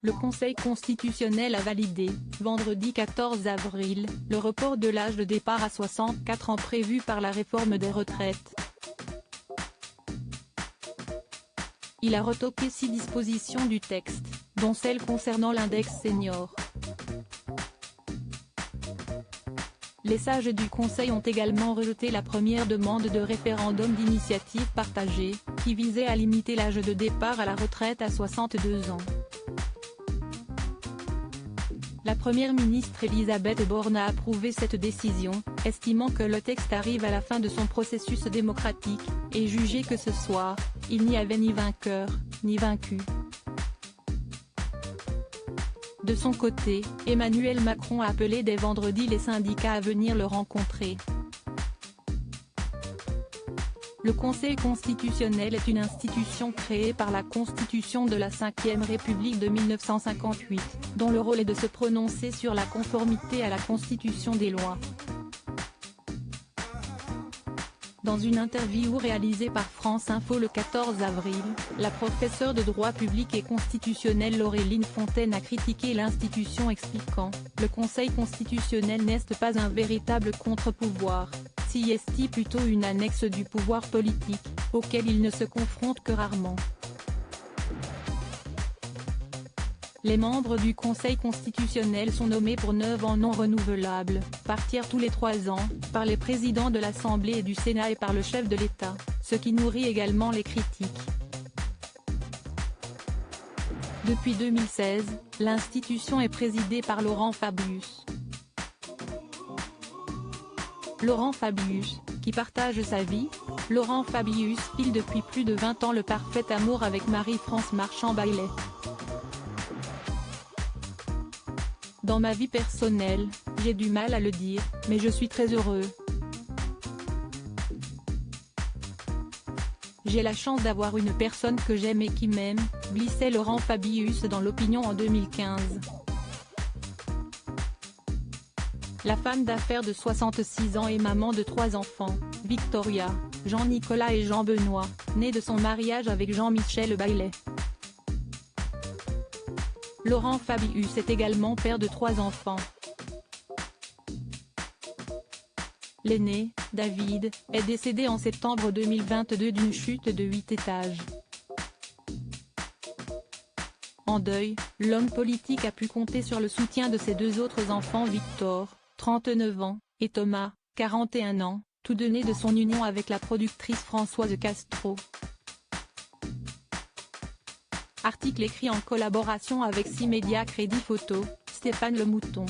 Le Conseil constitutionnel a validé, vendredi 14 avril, le report de l'âge de départ à 64 ans prévu par la réforme des retraites. Il a retoqué 6 dispositions du texte, dont celle concernant l'index senior. Les sages du Conseil ont également rejeté la première demande de référendum d'initiative partagée, qui visait à limiter l'âge de départ à la retraite à 62 ans. La première ministre Elisabeth Borne a approuvé cette décision, estimant que le texte arrive à la fin de son processus démocratique, et jugé que ce soir, il n'y avait ni vainqueur, ni vaincu. De son côté, Emmanuel Macron a appelé dès vendredi les syndicats à venir le rencontrer. Le Conseil constitutionnel est une institution créée par la Constitution de la Ve République de 1958, dont le rôle est de se prononcer sur la conformité à la Constitution des lois. Dans une interview réalisée par France Info le 14 avril, la professeure de droit public et constitutionnel Laureline Fontaine a critiqué l'institution expliquant « Le Conseil constitutionnel n'est pas un véritable contre-pouvoir, si est plutôt une annexe du pouvoir politique, auquel il ne se confronte que rarement ». Les membres du Conseil constitutionnel sont nommés pour 9 ans non renouvelables, par tiers tous les 3 ans, par les présidents de l'Assemblée et du Sénat et par le chef de l'État, ce qui nourrit également les critiques. Depuis 2016, l'institution est présidée par Laurent Fabius. Laurent Fabius, qui partage sa vie, Laurent Fabius file depuis plus de 20 ans le parfait amour avec Marie-France Marchand-Baillet. Dans ma vie personnelle, j'ai du mal à le dire, mais je suis très heureux. J'ai la chance d'avoir une personne que j'aime et qui m'aime, glissait Laurent Fabius dans l'Opinion en 2015. La femme d'affaires de 66 ans et maman de 3 enfants, Victoria, Jean-Nicolas et Jean-Benoît, nés de son mariage avec Jean-Michel Baillet. Laurent Fabius est également père de 3 enfants. L'aîné, David, est décédé en septembre 2022 d'une chute de 8 étages. En deuil, l'homme politique a pu compter sur le soutien de ses 2 autres enfants Victor, 39 ans, et Thomas, 41 ans, tous deux nés de son union avec la productrice Françoise Castro. Article écrit en collaboration avec 6 médias Crédit Photo, Stéphane Le Mouton.